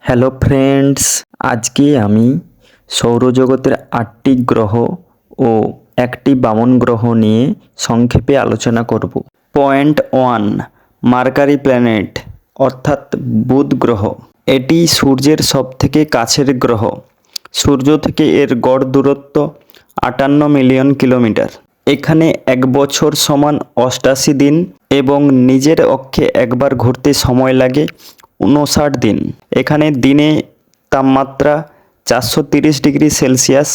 Hello friends, আজকে আমি সৌরজগতের ৮টি গ্রহ ও একটি বামন গ্রহ নিয়ে সংক্ষেপে আলোচনা করব। পয়েন্ট 1, মার্কারি প্ল্যানেট অর্থাৎ বুধ গ্রহ। এটি সূর্যের সবথেকে কাছের গ্রহ। সূর্য থেকে এর গড় দূরত্ব ৫৮ মিলিয়ন কিলোমিটার। এখানে এক বছর সমান ৮৮ দিন এবং নিজের অক্ষে একবার ঘুরতে সময় লাগে ৫৯ দিন। এখানে দিনে তাপমাত্রা ৪৩০ ডিগ্রি সেলসিয়াস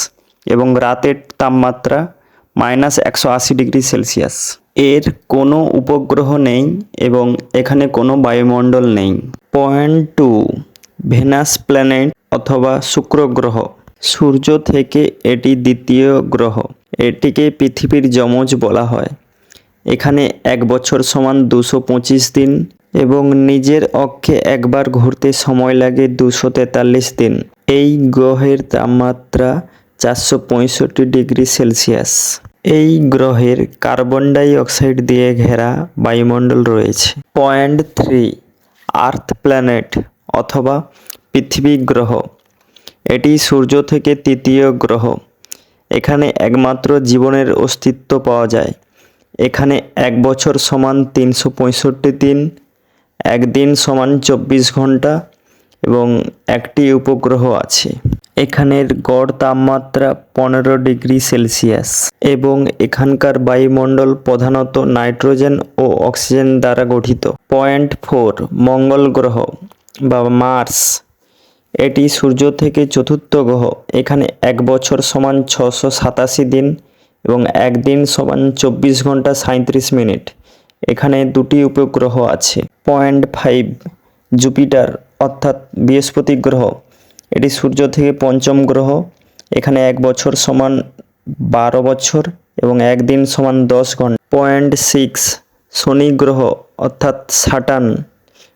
এবং রাতের তাপমাত্রা -১৮০ ডিগ্রি সেলসিয়াস। এর কোনো উপগ্রহ নেই এবং এখানে কোনো বায়ুমণ্ডল নেই। পয়েন্ট 2, ভেনাস প্ল্যানেট অথবা শুক্র গ্রহ। সূর্য থেকে এটি দ্বিতীয় গ্রহ। এটিকে পৃথিবীর যমজ বলা হয়। এখানে এক বছর সমান ২২৫ দিন এবং নিজের অক্ষে একবার ঘুরতে সময় লাগে ২৪৩ দিন। এই গ্রহের তাপমাত্রা ৪৬৫ ডিগ্রি সেলসিয়াস। এই গ্রহের কার্বন ডাই অক্সাইড দিয়ে ঘেরা বায়ুমণ্ডল রয়েছে। পয়েন্ট 3, আর্থ প্ল্যানেট অথবা পৃথিবী গ্রহ। এটি সূর্য থেকে তৃতীয় গ্রহ। এখানে একমাত্র জীবনের অস্তিত্ব পাওয়া যায়। এখানে এক বছর সমান ৩৬৫ দিন, একদিন সমান ২৪ ঘন্টা এবং একটি উপগ্রহ আছে। এখানের গড় তাপমাত্রা ১৫ ডিগ্রি সেলসিয়াস এবং এখানকার বায়ুমণ্ডল প্রধানত নাইট্রোজেন ও অক্সিজেন দ্বারা গঠিত। পয়েন্ট 4, মঙ্গল গ্রহ বা মার্স। এটি সূর্য থেকে চতুর্থ গ্রহ। এখানে এক বছর সমান ৬৮৭ দিন এবং একদিন সমান ২৪ ঘন্টা ৩৭ মিনিট। এখানে দুটি উপগ্রহ আছে। পয়েন্ট 5, জুপিটার অর্থাৎ বৃহস্পতি গ্রহ। এটি সূর্য থেকে পঞ্চম গ্রহ। এখানে এক বছর সমান ১২ বছর এবং একদিন সমান ১০ ঘন্টা। পয়েন্ট 6, শনি গ্রহ অর্থাৎ স্যাটার্ন।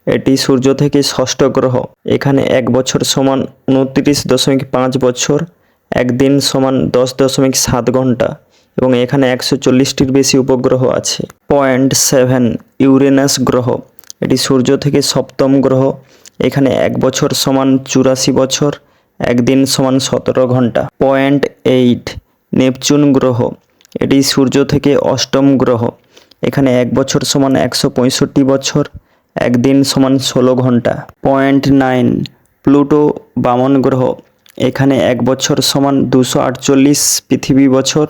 এটি সূর্য থেকে ষষ্ঠ গ্রহ। এখানে এক বছর সমান ২৯.৫ বছর, একদিন সমান ১০.৭ ঘন্টা এবং এখানে ১৪০টির বেশি উপগ্রহ আছে। পয়েন্ট 7, ইউরেনাস গ্রহ। এটি সূর্য থেকে সপ্তম গ্রহ। এখানে এক বছর সমান ৮৪ বছর, একদিন সমান ১৭ ঘন্টা। পয়েন্ট 8, নেপচুন গ্রহ। এটি সূর্য থেকে অষ্টম গ্রহ। এখানে এক বছর সমান ১৬৫ বছর, একদিন সমান ১৬ ঘন্টা। পয়েন্ট 9, প্লুটো বামন গ্রহ। এখানে এক বছর সমান ২৪৮ পৃথিবী বছর,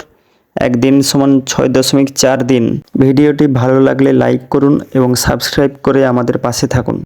একদিন সমান ৬.৪ দিন। ভিডিওটি ভালো লাগলে লাইক করুন এবং সাবস্ক্রাইব করে আমাদের পাশে থাকুন।